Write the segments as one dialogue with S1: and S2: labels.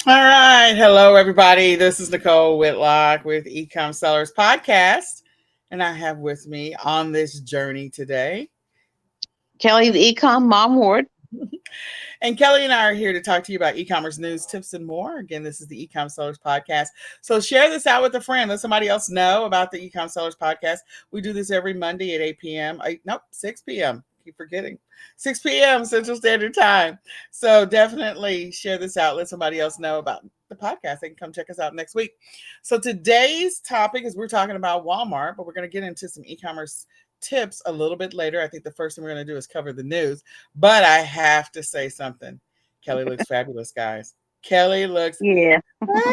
S1: All right. Hello, everybody. This is Nicole Whitlock with eCom Sellers Podcast. And I have with me on this journey today.
S2: Kelly, the eCom mom ward.
S1: And Kelly and I are here to talk to you about e-commerce news, tips, and more. Again, this is the eCom Sellers Podcast. So share this out with a friend. Let somebody else know about the eCom Sellers Podcast. We do this every Monday at 8 p.m. Nope, 6 p.m. Keep forgetting. 6 p.m. Central Standard Time. So definitely share this out. Let somebody else know about the podcast. They can come check us out next week. So today's topic is we're talking about Walmart, but we're going to get into some e-commerce tips a little bit later. I think the first thing we're going to do is cover the news. But I have to say something. Kelly looks fabulous, guys. Kelly looks
S2: Yeah.
S1: fabulous.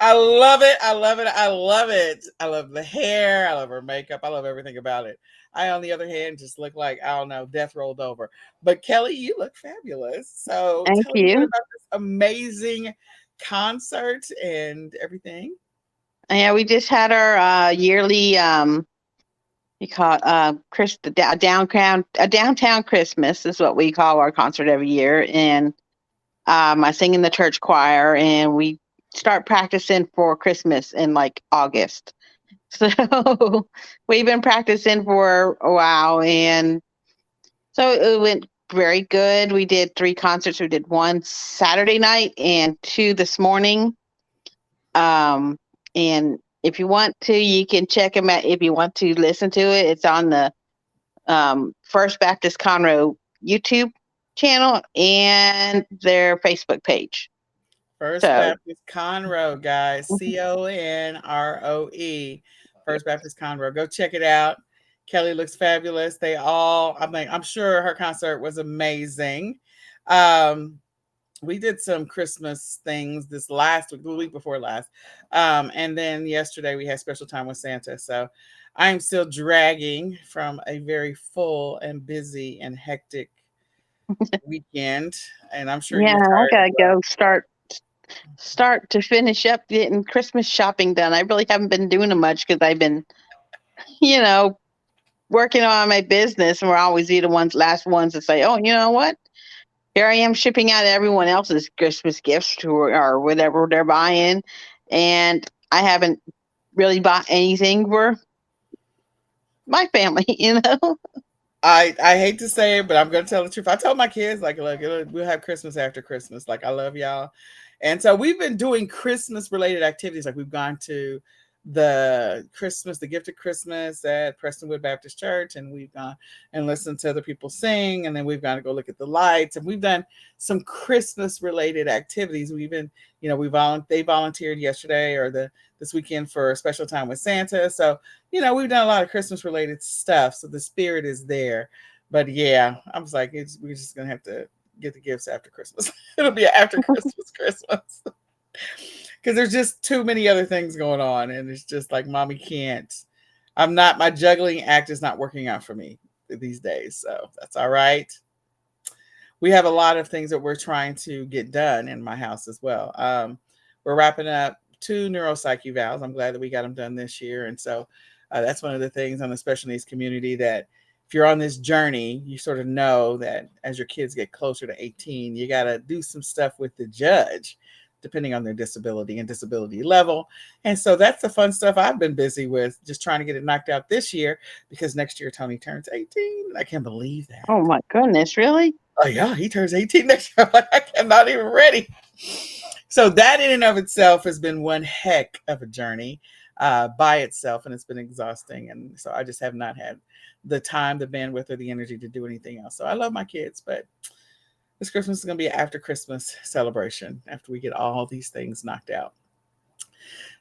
S1: I love it. I love it. I love it. I love the hair. I love her makeup. I love everything about it. I, on the other hand, just look like, I don't know, death rolled over. But Kelly, you look fabulous. So
S2: Thank
S1: tell me a bit
S2: you.
S1: about this amazing concert and everything.
S2: Yeah, we just had our yearly we call it downtown Christmas is what we call our concert every year. And I sing in the church choir, and we start practicing for Christmas in like August. So we've been practicing for a while, and so it went very good. We did 3 concerts. We did one Saturday night and 2 this morning. Um, and if you want to, you can check them out. If you want to listen to it, it's on the First Baptist Conroe YouTube channel and their Facebook page.
S1: First
S2: So,
S1: Baptist Conroe, guys. Conroe. First Baptist Conroe. Go check it out. Kelly looks fabulous. They all, I mean, I'm sure her concert was amazing. Um, we did some Christmas things this last week, the week before last. And then yesterday we had special time with Santa. So I'm still dragging from a very full and busy and hectic weekend. And I'm sure
S2: yeah,
S1: you're
S2: I
S1: tired as
S2: gotta
S1: well.
S2: go start to finish up getting Christmas shopping done. I really haven't been doing much because I've been, you know, working on my business, and we're always the last ones to say, "Oh, you know what? Here I am shipping out everyone else's Christmas gifts to or whatever they're buying, and I haven't really bought anything for my family."
S1: I hate to say it, but I'm gonna tell the truth. I told my kids like, look, we'll have Christmas after Christmas. Like, I love y'all, and so we've been doing Christmas related activities. Like, we've gone to the gift of Christmas at Prestonwood Baptist Church, and we've gone and listened to other people sing, and then we've gone to go look at the lights, and we've done some Christmas related activities. We've been, they volunteered yesterday or this weekend for a special time with Santa. So we've done a lot of Christmas related stuff. So the spirit is there. But yeah, I was like, we're just going to have to get the gifts after Christmas. It'll be after Christmas. Because there's just too many other things going on. And it's just like, mommy can't. My juggling act is not working out for me these days. So that's all right. We have a lot of things that we're trying to get done in my house as well. We're wrapping up 2 neuropsych evals. I'm glad that we got them done this year. And so that's one of the things on the special needs community that if you're on this journey, you sort of know that as your kids get closer to 18, you got to do some stuff with the judge, depending on their disability and disability level. And so that's the fun stuff I've been busy with, just trying to get it knocked out this year because next year Tony turns 18. I can't believe that.
S2: Oh my goodness, really?
S1: Oh yeah, he turns 18 next year. I'm like, I am not even ready. So that in and of itself has been one heck of a journey by itself, and it's been exhausting. And so I just have not had the time, the bandwidth, or the energy to do anything else. So I love my kids, but this Christmas is going to be an after Christmas celebration after we get all these things knocked out.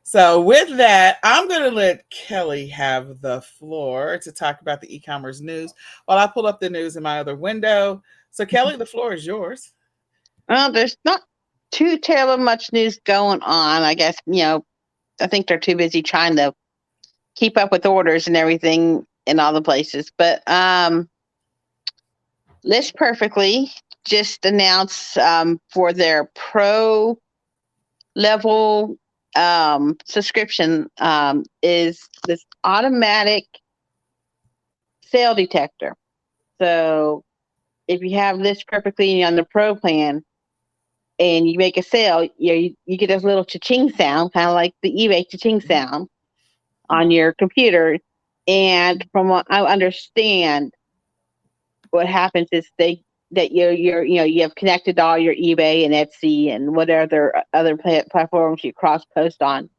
S1: So with that, I'm going to let Kelly have the floor to talk about the e-commerce news while I pull up the news in my other window. So Kelly, the floor is yours.
S2: Well, there's not too terrible much news going on. I guess, I think they're too busy trying to keep up with orders and everything in all the places. But List Perfectly just announced for their pro level subscription is this automatic sale detector. So if you have List Perfectly on the Pro plan and you make a sale, you get this little cha-ching sound, kind of like the eBay cha-ching sound on your computer. And from what I understand, what happens is you have connected all your eBay and Etsy and whatever other platforms you cross post on,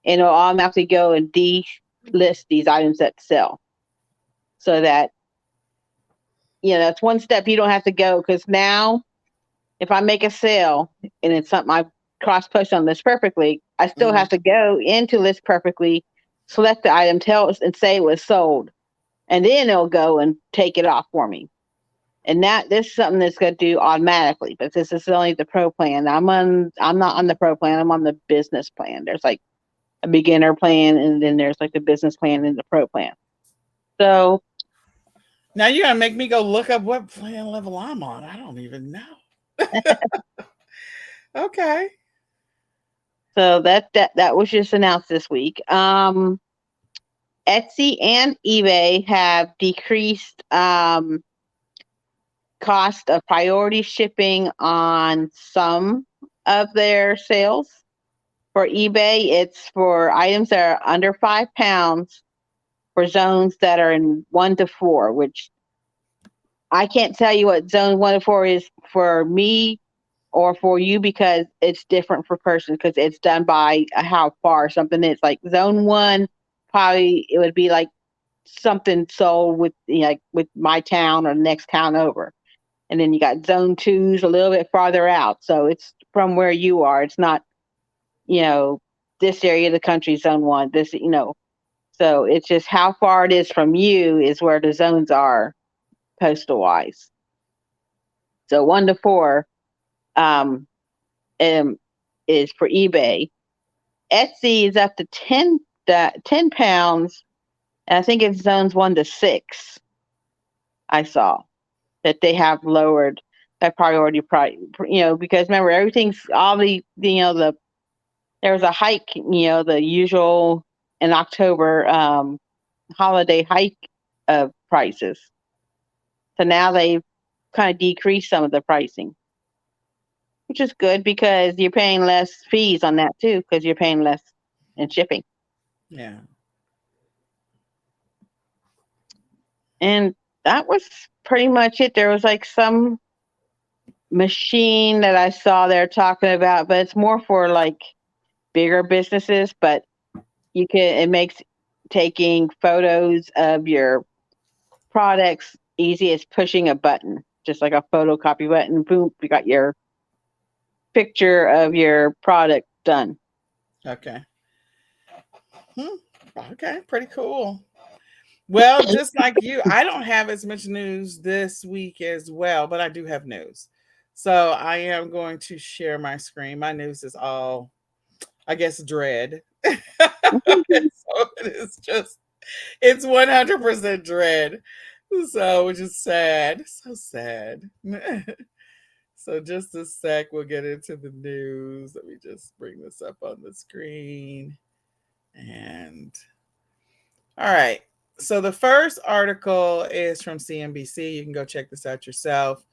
S2: and it'll automatically go and delist these items that sell, so that that's one step you don't have to go. Because now, if I make a sale and it's something I cross post on List Perfectly, I still have to go into List Perfectly, select the item, tell us, and say it was sold, and then it'll go and take it off for me. And this is something that's going to do automatically, but this is only the Pro plan. I'm not on the Pro plan. I'm on the business plan. There's like a beginner plan, and then there's like the business plan and the Pro plan. So
S1: now you're gonna make me go look up what plan level I'm on. I don't even know. Okay.
S2: So that was just announced this week. Etsy and eBay have decreased cost of priority shipping on some of their sales. For eBay, it's for items that are under 5 pounds for zones that are in 1 to 4, which I can't tell you what zone 1 to 4 is for me or for you, because it's different for person, because it's done by how far something is. Like zone 1, probably it would be like something sold with like with my town or the next town over. And then you got zone 2's a little bit farther out. So it's from where you are. It's not, this area of the country, zone 1, so it's just how far it is from you is where the zones are postal wise. So 1 to 4 is for eBay. Etsy is up to 10 pounds. And I think it's zones 1 to 6. I saw that they have lowered that priority price, because remember, everything's all there was a hike, the usual in October holiday hike of prices. So now they've kind of decreased some of the pricing, which is good because you're paying less fees on that too, because you're paying less in shipping.
S1: Yeah.
S2: And that was pretty much it. There was like some machine that I saw they're talking about, but it's more for like bigger businesses. But it makes taking photos of your products easy as pushing a button, just like a photocopy button. Boom, you got your picture of your product done.
S1: Okay. Okay, pretty cool. Well, just like you, I don't have as much news this week as well, but I do have news. So I am going to share my screen. My news is all, I guess, dread. So it is it's 100% dread. So, which is sad. So sad. So just a sec, we'll get into the news. Let me just bring this up on the screen. And all right. So the first article is from CNBC. You can go check this out yourself.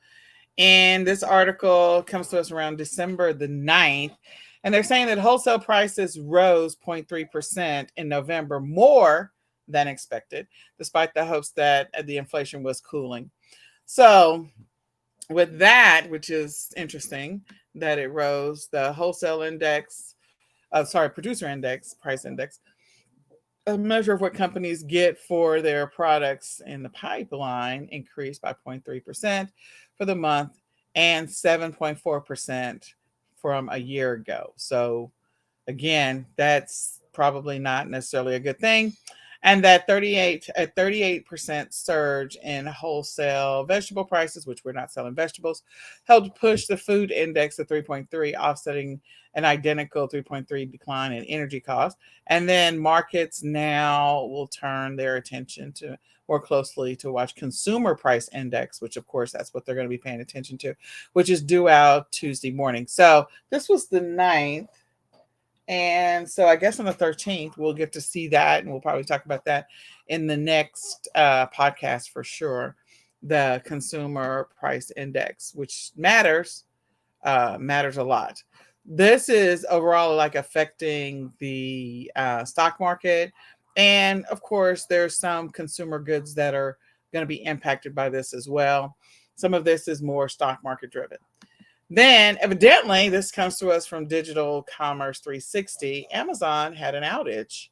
S1: And this article comes to us around December the 9th. And they're saying that wholesale prices rose 0.3% in November, more than expected, despite the hopes that the inflation was cooling. So with that, which is interesting that it rose, the wholesale index, producer index, price index, a measure of what companies get for their products in the pipeline, increased by 0.3% for the month and 7.4% from a year ago. So again, that's probably not necessarily a good thing. And that 38% surge in wholesale vegetable prices, which we're not selling vegetables, helped push the food index to 3.3, offsetting an identical 3.3 decline in energy costs. And then markets now will turn their attention to more closely to watch consumer price index, which of course that's what they're going to be paying attention to, which is due out Tuesday morning. So this was the 9th. And so I guess on the 13th, we'll get to see that. And we'll probably talk about that in the next podcast for sure. the consumer price index, which matters a lot. This is overall like affecting the stock market. And of course, there's some consumer goods that are going to be impacted by this as well. Some of this is more stock market driven. Then, evidently, this comes to us from Digital Commerce 360. Amazon had an outage.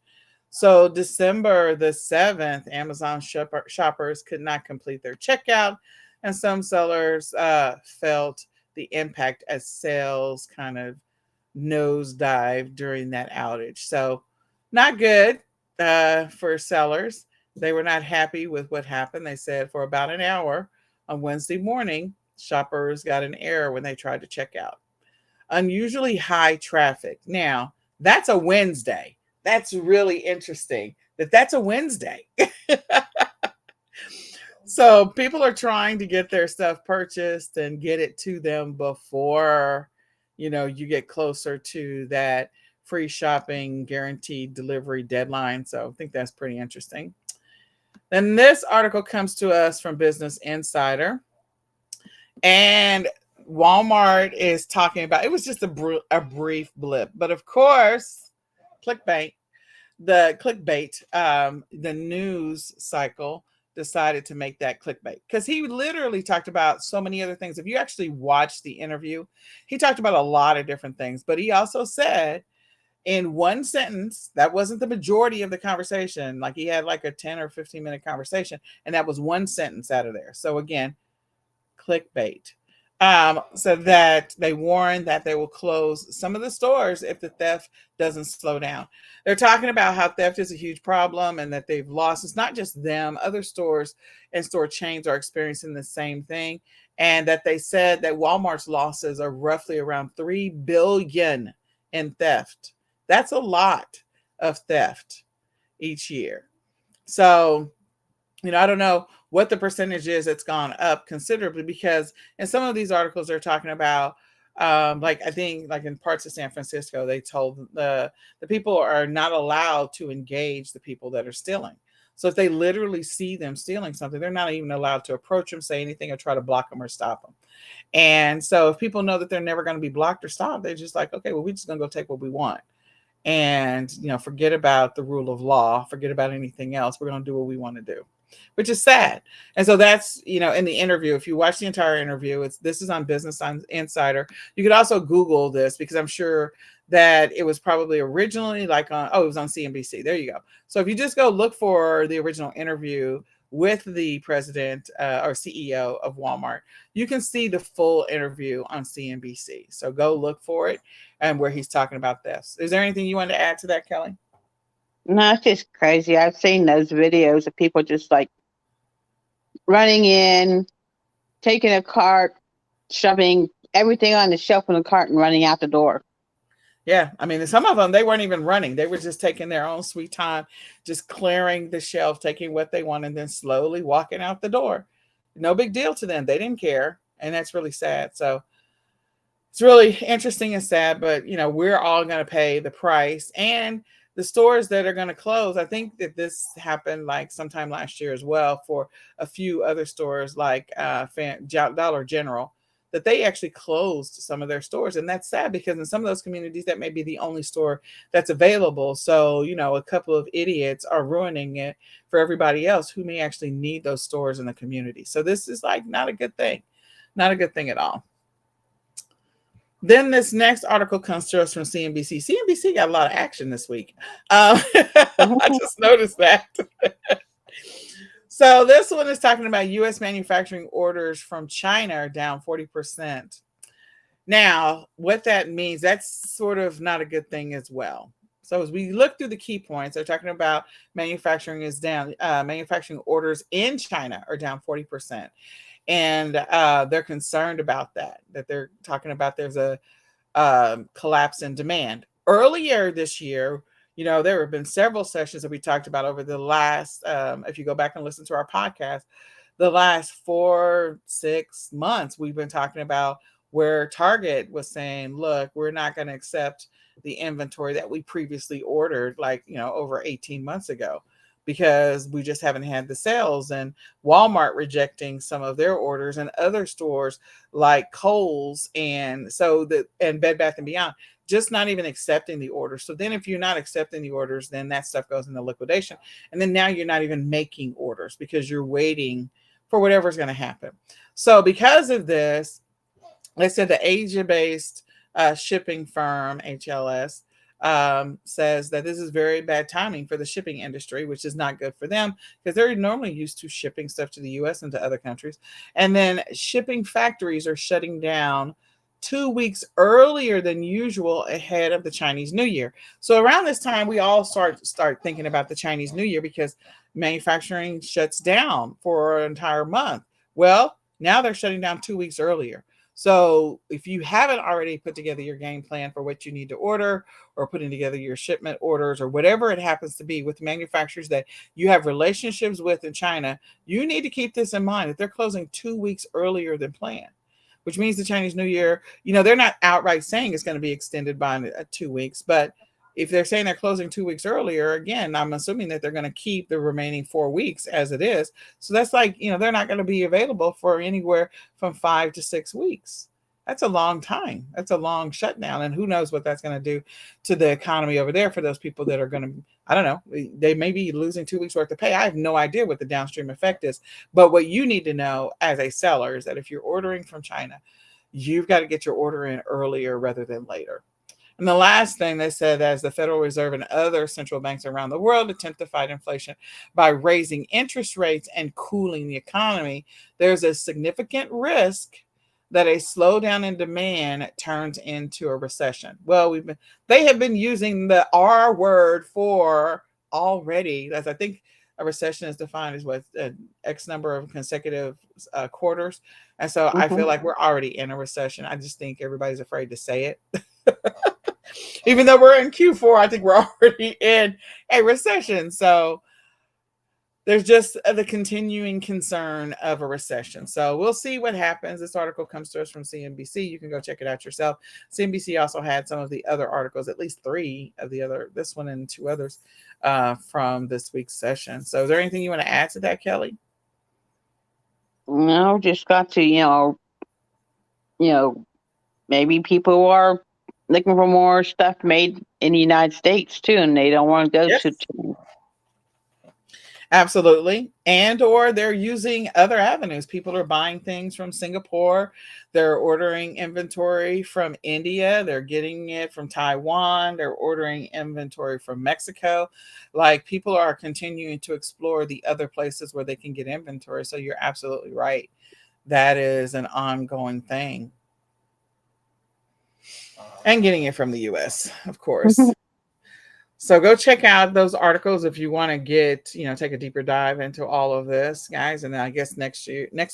S1: So, December the 7th, Amazon shoppers could not complete their checkout, and some sellers felt the impact as sales kind of nosedive during that outage. So, not good for sellers. They were not happy with what happened. They said for about an hour on Wednesday morning, shoppers got an error when they tried to check out. Unusually high traffic. Now, that's a Wednesday. That's really interesting that that's a Wednesday. So people are trying to get their stuff purchased and get it to them before, you get closer to that free shopping guaranteed delivery deadline. So I think that's pretty interesting. Then this article comes to us from Business Insider. And Walmart is talking about, it was just a brief blip, but of course, clickbait, the news cycle decided to make that clickbait because he literally talked about so many other things. If you actually watch the interview, he talked about a lot of different things, but he also said in one sentence, that wasn't the majority of the conversation. Like he had like a 10 or 15-minute conversation, and that was one sentence out of there. So again, clickbait. So that they warn that they will close some of the stores if the theft doesn't slow down. They're talking about how theft is a huge problem and that they've lost. It's not just them, other stores and store chains are experiencing the same thing. And that they said that Walmart's losses are roughly around $3 billion in theft. That's a lot of theft each year. So, I don't know what the percentage is. It's gone up considerably because in some of these articles they're talking about, like I think like in parts of San Francisco, they told the people are not allowed to engage the people that are stealing. So if they literally see them stealing something, they're not even allowed to approach them, say anything, or try to block them or stop them. And so if people know that they're never going to be blocked or stopped, they're just like, okay, well, we're just going to go take what we want. And, forget about the rule of law, forget about anything else. We're going to do what we want to do, which is sad. And so that's, in the interview, if you watch the entire interview, this is on Business Insider. You could also Google this because I'm sure that it was probably originally like it was on CNBC. There you go. So if you just go look for the original interview with the president or CEO of Walmart, you can see the full interview on CNBC. So go look for it and where he's talking about this. Is there anything you want to add to that, Kelly?
S2: No, it's just crazy. I've seen those videos of people just like running in, taking a cart, shoving everything on the shelf in the cart and running out the door.
S1: Yeah, I mean, some of them, they weren't even running. They were just taking their own sweet time, just clearing the shelf, taking what they want, and then slowly walking out the door. No big deal to them. They didn't care. And that's really sad. So it's really interesting and sad, but, we're all going to pay the price. And the stores that are going to close, I think that this happened like sometime last year as well for a few other stores like Dollar General, that they actually closed some of their stores. And that's sad because in some of those communities, that may be the only store that's available. So, a couple of idiots are ruining it for everybody else who may actually need those stores in the community. So this is like not a good thing, not a good thing at all. Then this next article comes to us from CNBC. CNBC got a lot of action this week. I just noticed that. So this one is talking about U.S. manufacturing orders from China are down 40%. Now, what that means, that's sort of not a good thing as well. So as we look through the key points, they're talking about manufacturing is down. Manufacturing orders in China are down 40%. And they're concerned about that they're talking about there's a collapse in demand. Earlier this year, there have been several sessions that we talked about over the last, if you go back and listen to our podcast, the last 4-6 months, we've been talking about where Target was saying, look, we're not going to accept the inventory that we previously ordered, like, over 18 months ago. because we just haven't had the sales, and Walmart rejecting some of their orders, and other stores like Kohl's and Bed Bath and Beyond just not even accepting the orders. So then if you're not accepting the orders, then that stuff goes into liquidation. And then now you're not even making orders because you're waiting for whatever's going to happen. So because of this, they said the Asia-based shipping firm HLS says that this is very bad timing for the shipping industry, which is not good for them because they're normally used to shipping stuff to the U.S. and to other countries. And then shipping factories are shutting down 2 weeks earlier than usual ahead of the Chinese New Year. So around this time, we all start thinking about the Chinese New Year because manufacturing shuts down for an entire month. Well, now they're shutting down 2 weeks earlier. So if you haven't already put together your game plan for what you need to order, or putting together your shipment orders, or whatever it happens to be with manufacturers that you have relationships with in China, you need to keep this in mind that they're closing 2 weeks earlier than planned, which means the Chinese New Year, they're not outright saying it's going to be extended by 2 weeks, but if they're saying they're closing 2 weeks earlier, again, I'm assuming that they're going to keep the remaining 4 weeks as it is. So that's like, they're not going to be available for anywhere from 5 to 6 weeks. That's a long time. That's a long shutdown. And who knows what that's going to do to the economy over there for those people that are going to, I don't know, they may be losing 2 weeks worth of pay. I have no idea what the downstream effect is. But what you need to know as a seller is that if you're ordering from China, you've got to get your order in earlier rather than later. And the last thing they said, as the Federal Reserve and other central banks around the world attempt to fight inflation by raising interest rates and cooling the economy, there's a significant risk that a slowdown in demand turns into a recession. Well, they have been using the R word for already, as I think a recession is defined as what X number of consecutive quarters. And so I feel like we're already in a recession. I just think everybody's afraid to say it. Even though we're in Q4, I think we're already in a recession. So there's just the continuing concern of a recession. So we'll see what happens. This article comes to us from CNBC. You can go check it out yourself. CNBC also had some of the other articles, at least 3 of the other, this one and 2 others from this week's session. So is there anything you want to add to that, Kelly?
S2: No, just got to, maybe people are looking for more stuff made in the United States too, and they don't want to go to China.
S1: Absolutely. And or they're using other avenues. People are buying things from Singapore. They're ordering inventory from India. They're getting it from Taiwan. They're ordering inventory from Mexico. Like, people are continuing to explore the other places where they can get inventory. So you're absolutely right. That is an ongoing thing. And getting it from the US, of course. So go check out those articles if you want to get, take a deeper dive into all of this, guys. And I guess next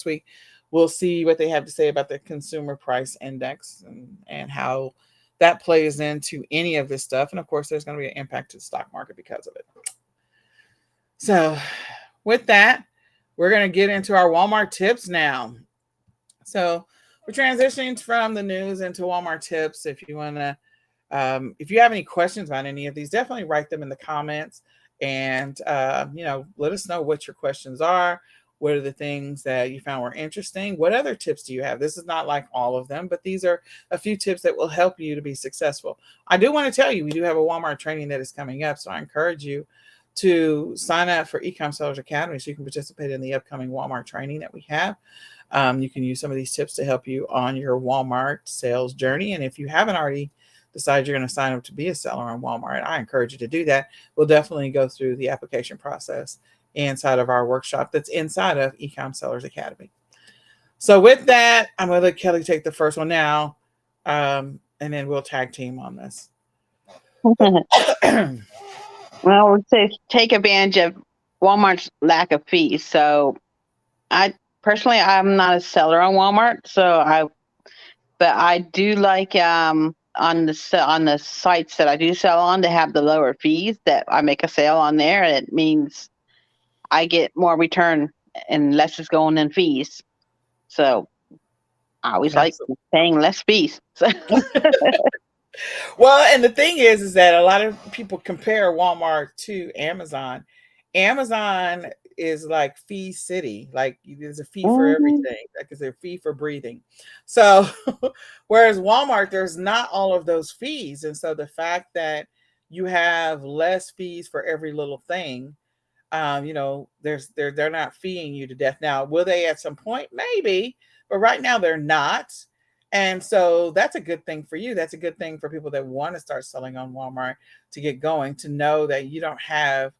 S1: week, we'll see what they have to say about the consumer price index and how that plays into any of this stuff. And of course, there's going to be an impact to the stock market because of it. So with that, we're going to get into our Walmart tips now. So we're transitioning from the news into Walmart tips. If you want to, if you have any questions about any of these, definitely write them in the comments and, let us know what your questions are. What are the things that you found were interesting? What other tips do you have? This is not like all of them, but these are a few tips that will help you to be successful. I do want to tell you, we do have a Walmart training that is coming up. So I encourage you to sign up for eCom Sellers Academy so you can participate in the upcoming Walmart training that we have. You can use some of these tips to help you on your Walmart sales journey. And if you haven't already decide you're going to sign up to be a seller on Walmart, I encourage you to do that. We'll definitely go through the application process inside of our workshop that's inside of eCom Sellers Academy. So with that, I'm going to let Kelly take the first one now, and then we'll tag team on this.
S2: Well, we'll say take advantage of Walmart's lack of fees. So I'm not a seller on Walmart, but I do like on the sites that I do sell on to have the lower fees that I make a sale on there. And it means I get more return and less is going in fees. So I always like paying less fees.
S1: Well, and the thing is that a lot of people compare Walmart to Amazon, Amazon is like fee city. Like there's a fee for
S2: Mhm.
S1: everything. Like there's a fee for breathing. So whereas Walmart, there's not all of those fees. And so the fact that you have less fees for every little thing, they're not feeing you to death. Now, will they at some point? Maybe, but right now they're not. And so that's a good thing for you. That's a good thing for people that want to start selling on Walmart to get going, to know that you don't have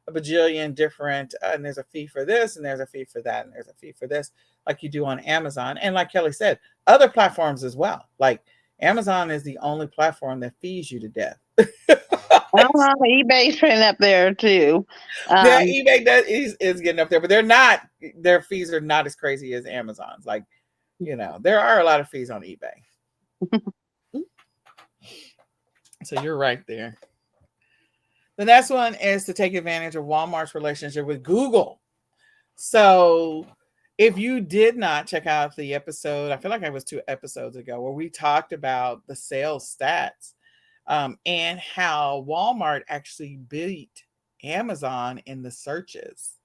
S1: a bajillion different, and there's a fee for this, and there's a fee for that, and there's a fee for this, like you do on Amazon. And like Kelly said, other platforms as well. Like Amazon is the only platform that fees you to death.
S2: eBay's trending up there too.
S1: Yeah,
S2: Um,
S1: eBay is getting up there, but they're not. Their fees are not as crazy as Amazon's. Like, there are a lot of fees on eBay. So you're right there. The next one is to take advantage of Walmart's relationship with Google. So if you did not check out the episode, I feel like it was 2 episodes ago, where we talked about the sales stats, and how Walmart actually beat Amazon in the searches.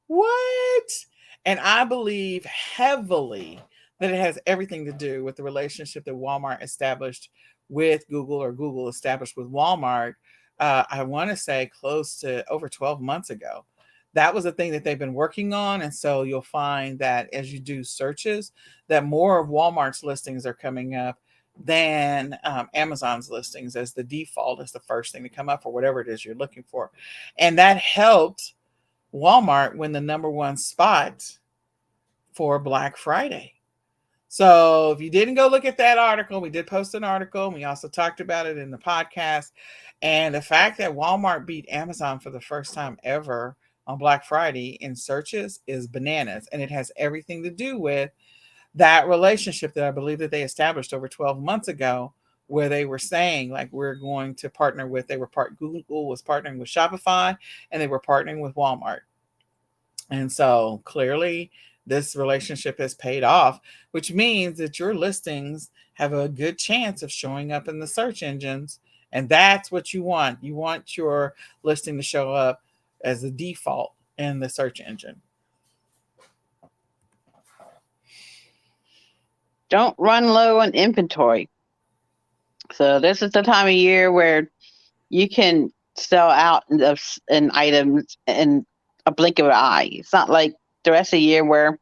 S1: What? And I believe heavily that it has everything to do with the relationship that Walmart established with Google, or Google established with Walmart. I want to say close to over 12 months ago. That was a thing that they've been working on. And so you'll find that as you do searches, that more of Walmart's listings are coming up than Amazon's listings as the default, as the first thing to come up for whatever it is you're looking for. And that helped Walmart win the number one spot for Black Friday. So if you didn't go look at that article, we did post an article, and we also talked about it in the podcast. And the fact that Walmart beat Amazon for the first time ever on Black Friday in searches is bananas. And it has everything to do with that relationship that I believe that they established over 12 months ago, where they were saying, like, we're going to partner with, Google was partnering with Shopify, and they were partnering with Walmart. And so clearly, this relationship has paid off, which means that your listings have a good chance of showing up in the search engines. And that's what you want. You want your listing to show up as the default in the search engine.
S2: don't run low on inventory. So this is the time of year where you can sell out in items in a blink of an eye. It's not like the rest of the year where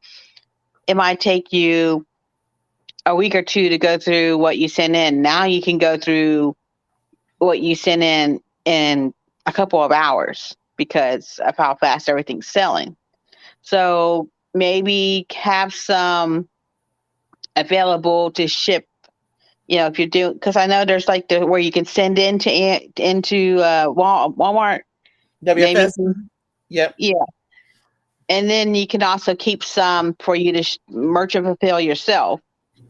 S2: it might take you a week or two to go through what you sent in. Now you can go through what you sent in a couple of hours because of how fast everything's selling. So maybe have some available to ship. If you're doing, because I know there's like where you can send into Walmart. Maybe,
S1: WFS? Yep.
S2: yeah, and then you can also keep some for you to merchant fulfill yourself.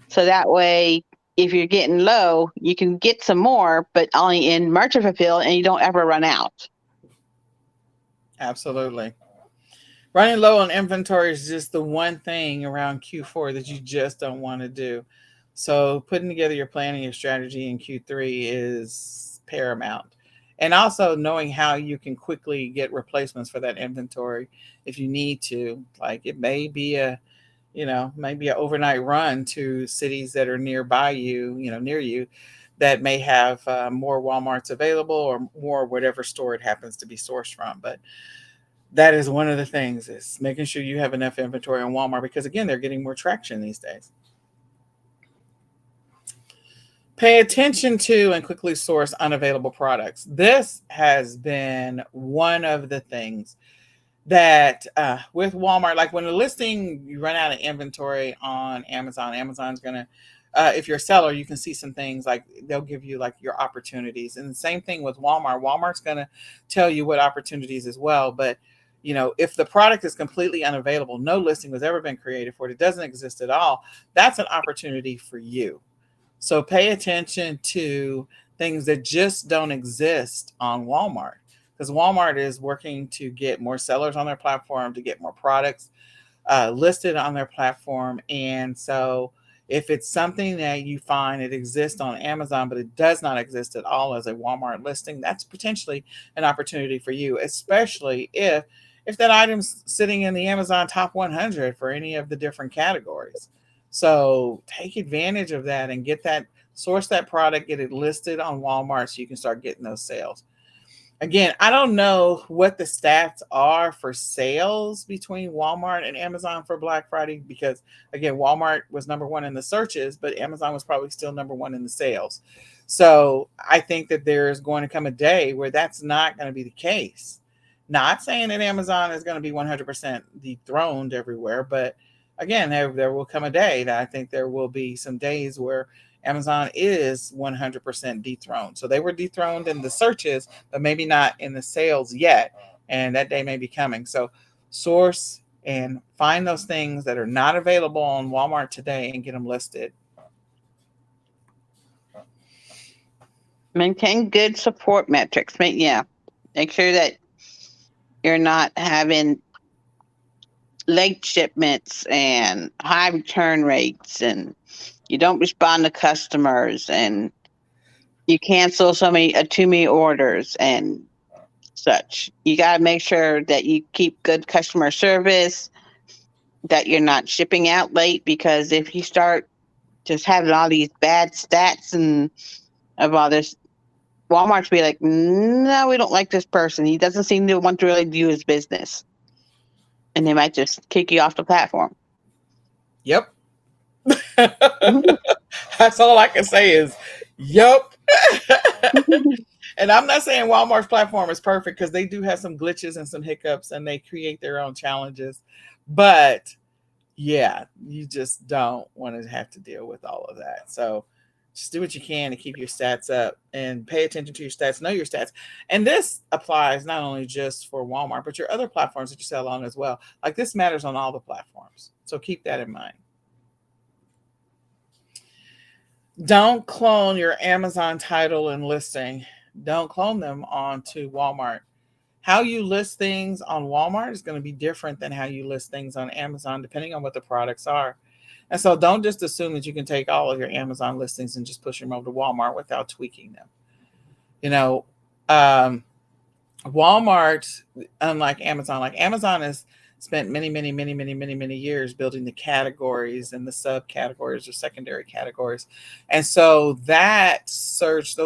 S2: So that way, if you're getting low, you can get some more, but only in merchant fulfill, and you don't ever run out.
S1: Absolutely. Running low on inventory is just the one thing around Q4 that you just don't want to do. So putting together your plan and your strategy in Q3 is paramount. And also knowing how you can quickly get replacements for that inventory if you need to. Like it may be maybe an overnight run to cities that are nearby you, near you, that may have more Walmarts available, or more whatever store it happens to be sourced from. But that is one of the things, is making sure you have enough inventory on Walmart, because again, they're getting more traction these days. Pay attention to and quickly source unavailable products. This has been one of the things that with Walmart, like when a listing, you run out of inventory on Amazon, Amazon's going to, if you're a seller, you can see some things, like they'll give you like your opportunities. And the same thing with Walmart. Walmart's going to tell you what opportunities as well. But if the product is completely unavailable, no listing has ever been created for it, it doesn't exist at all, that's an opportunity for you. So pay attention to things that just don't exist on Walmart, because Walmart is working to get more sellers on their platform, to get more products listed on their platform. And so if it's something that you find it exists on Amazon, but it does not exist at all as a Walmart listing, that's potentially an opportunity for you, especially if if that item's sitting in the Amazon top 100 for any of the different categories. So take advantage of that and get that, source that product, get it listed on Walmart so you can start getting those sales. Again, I don't know what the stats are for sales between Walmart and Amazon for Black Friday because, again, Walmart was number one in the searches, but Amazon was probably still number one in the sales. So I think that there's going to come a day where that's not going to be the case. Not saying that Amazon is going to be 100% dethroned everywhere, but again, there will come a day that I think there will be some days where Amazon is 100% dethroned. So they were dethroned in the searches, but maybe not in the sales yet. And that day may be coming. So source and find those things that are not available on Walmart today and get them listed.
S2: Maintain good support metrics. Make sure that you're not having late shipments and high return rates, and you don't respond to customers, and you cancel too many orders and such. You got to make sure that you keep good customer service, that you're not shipping out late, because if you start just having all these bad stats and of all this, Walmart's be like, no, we don't like this person. He doesn't seem to want to really do his business. And they might just kick you off the platform.
S1: Yep. That's all I can say is, yep. And I'm not saying Walmart's platform is perfect because they do have some glitches and some hiccups and they create their own challenges. But yeah, you just don't want to have to deal with all of that. So just do what you can to keep your stats up and pay attention to your stats, know your stats. And this applies not only just for Walmart, but your other platforms that you sell on as well. Like this matters on all the platforms. So keep that in mind. Don't clone your Amazon title and listing. Don't clone them onto Walmart. How you list things on Walmart is going to be different than how you list things on Amazon, depending on what the products are. And so don't just assume that you can take all of your Amazon listings and just push them over to Walmart without tweaking them. You know, Walmart, unlike Amazon, like Amazon has spent many years building the categories and the subcategories or secondary categories. And so those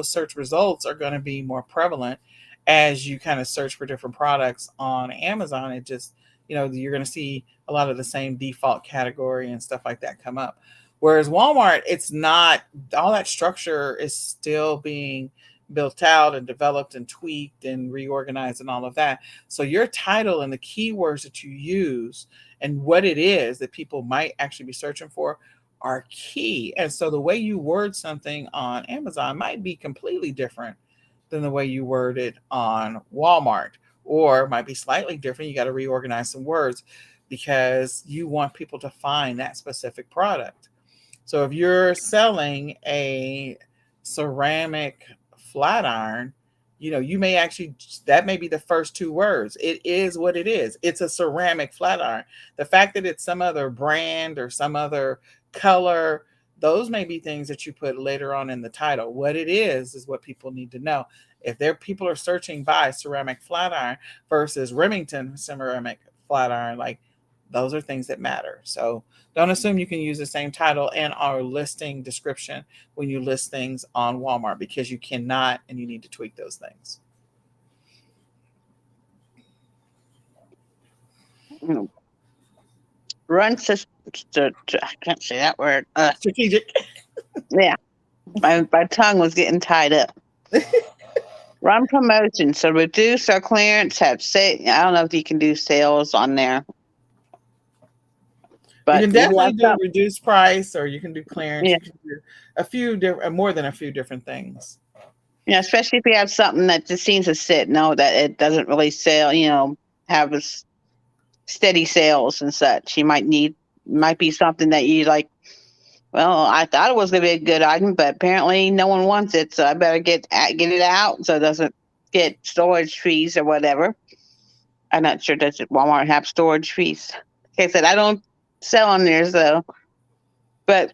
S1: search results are going to be more prevalent as you kind of search for different products on Amazon. It just, you're going to see a lot of the same default category and stuff like that come up. Whereas Walmart, it's not, all that structure is still being built out and developed and tweaked and reorganized and all of that. So your title and the keywords that you use and what it is that people might actually be searching for are key. And so the way you word something on Amazon might be completely different than the way you word it on Walmart, or might be slightly different. You got to reorganize some words because you want people to find that specific product. So if you're selling a ceramic flat iron, you may actually, that may be the first two words. It is what it is. It's a ceramic flat iron. The fact that it's some other brand or some other color, those may be things that you put later on in the title. What it is what people need to know. If people are searching by ceramic flat iron versus Remington ceramic flat iron, like those are things that matter. So don't assume you can use the same title and our listing description when you list things on Walmart, because you cannot, and you need to tweak those things.
S2: Run I can't say that word.
S1: Strategic.
S2: Yeah, my tongue was getting tied up. Run promotions. So reduce our clearance. I don't know if you can do sales on there.
S1: But you can definitely do reduced price, or you can do clearance. Yeah. You can do more than a few different things.
S2: Yeah, especially if you have something that just seems to sit, that it doesn't really sell, have a steady sales and such. You might be something that you like, well, I thought it was going to be a good item, but apparently no one wants it, so I better get it out so it doesn't get storage fees or whatever. I'm not sure, does Walmart have storage fees? Like I said, I don't sell on there, so. But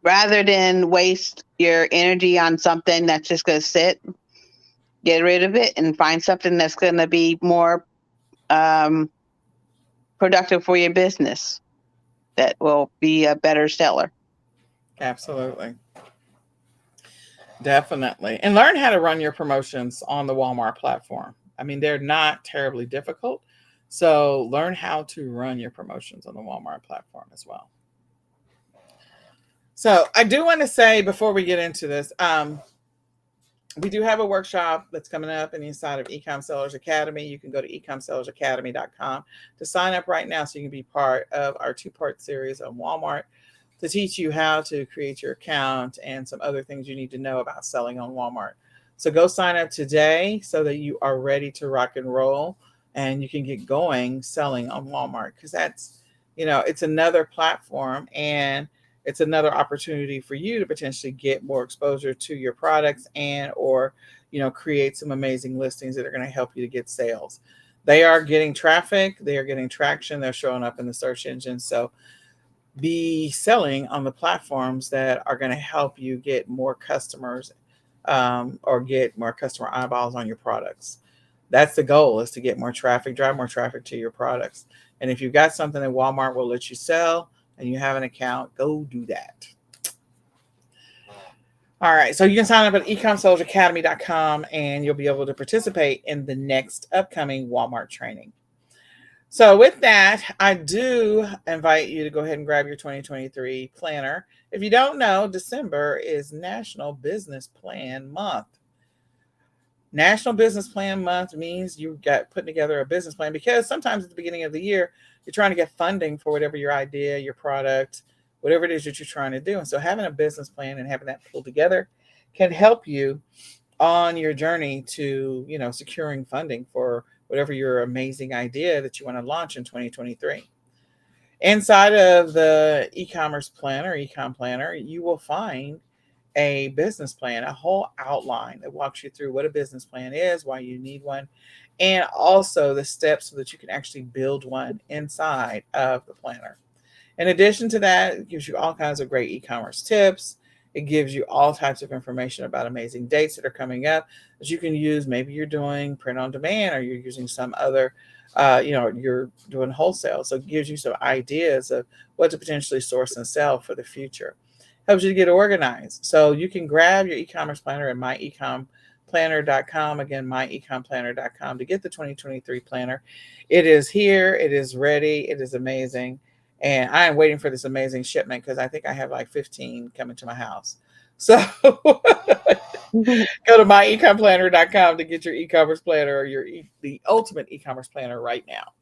S2: rather than waste your energy on something that's just going to sit, get rid of it and find something that's going to be more productive for your business that will be a better seller.
S1: Absolutely. Definitely. And learn how to run your promotions on the Walmart platform. I mean, they're not terribly difficult. So learn how to run your promotions on the Walmart platform as well. So I do want to say before we get into this, we do have a workshop that's coming up inside of eCom Sellers Academy. You can go to ecomsellersacademy.com to sign up right now so you can be part of our two-part series on Walmart to teach you how to create your account and some other things you need to know about selling on Walmart. So go sign up today so that you are ready to rock and roll and you can get going selling on Walmart, because that's, it's another platform and it's another opportunity for you to potentially get more exposure to your products and or create some amazing listings that are going to help you to get sales. They are getting traffic, they are getting traction, they're showing up in the search engine. So be selling on the platforms that are going to help you get more customers, or get more customer eyeballs on your products. That's the goal, is to get more traffic, drive more traffic to your products. And if you've got something that Walmart will let you sell and you have an account, go do that. All right, so you can sign up at ecomsellersacademy.com and you'll be able to participate in the next upcoming Walmart training. So with that, I do invite you to go ahead and grab your 2023 planner. If you don't know, December is National Business Plan Month. National Business Plan Month means you got putting together a business plan, because sometimes at the beginning of the year, you're trying to get funding for whatever your idea, your product, whatever it is that you're trying to do. And so having a business plan and having that pulled together can help you on your journey to, securing funding for whatever your amazing idea that you want to launch in 2023. Inside of the e-commerce planner, eCom planner, you will find a business plan, a whole outline that walks you through what a business plan is, why you need one, and also the steps so that you can actually build one inside of the planner. In addition to that, it gives you all kinds of great e-commerce tips. It gives you all types of information about amazing dates that are coming up that you can use. Maybe you're doing print on demand or you're using some other, you're doing wholesale. So it gives you some ideas of what to potentially source and sell for the future. Helps you to get organized. So you can grab your e-commerce planner at myecomplanner.com. Again, myecomplanner.com to get the 2023 planner. It is here. It is ready. It is amazing. And I am waiting for this amazing shipment because I think I have like 15 coming to my house. So go to myecomplanner.com to get your e-commerce planner or the ultimate e-commerce planner right now.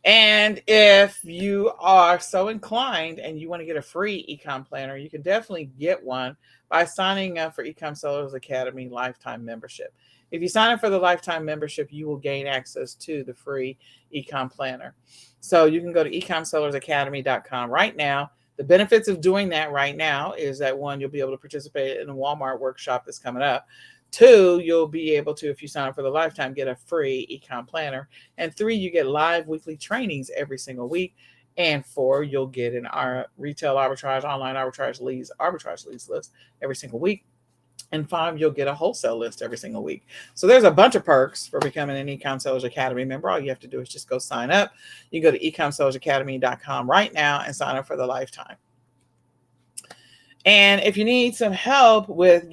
S1: And if you are so inclined and you want to get a free eCom planner, you can definitely get one by signing up for eCom Sellers Academy lifetime membership. If you sign up for the lifetime membership, you will gain access to the free eCom planner. So you can go to ecomsellersacademy.com right now. The benefits of doing that right now is that, one, you'll be able to participate in a Walmart workshop that's coming up. 2, you'll be able to, if you sign up for the lifetime, get a free ecom planner. And 3, you get live weekly trainings every single week. And 4, you'll get our retail arbitrage, online arbitrage leads list every single week. And 5, you'll get a wholesale list every single week. So there's a bunch of perks for becoming an eCom Sellers Academy member. All you have to do is just go sign up. You go to ecomsellersacademy.com right now and sign up for the lifetime. And if you need some help with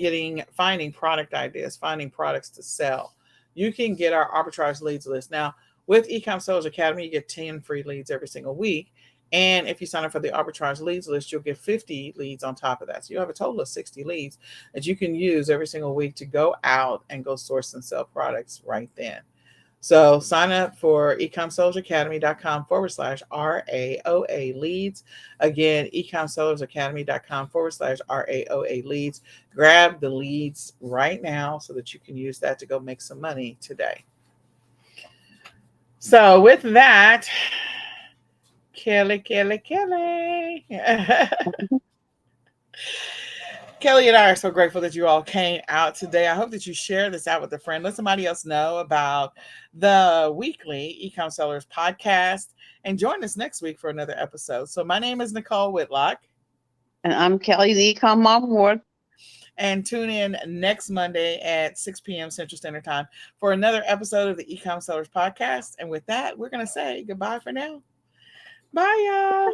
S1: finding product ideas, finding products to sell, you can get our arbitrage leads list. Now, with eCom Sellers Academy, you get 10 free leads every single week. And if you sign up for the arbitrage leads list, you'll get 50 leads on top of that. So you have a total of 60 leads that you can use every single week to go out and go source and sell products right then. So sign up for ecomsellersacademy.com/RAOA leads. Again, ecomsellersacademy.com/RAOA leads. Grab the leads right now so that you can use that to go make some money today. So with that, Kelly. Kelly and I are so grateful that you all came out today. I hope that you share this out with a friend. Let somebody else know about the weekly eCom Sellers podcast and join us next week for another episode. So my name is Nicole Whitlock.
S2: And I'm Kelly, the eCom Mom Award.
S1: And tune in next Monday at 6 p.m. Central Standard Time for another episode of the eCom Sellers Podcast. And with that, we're going to say goodbye for now. Bye, y'all.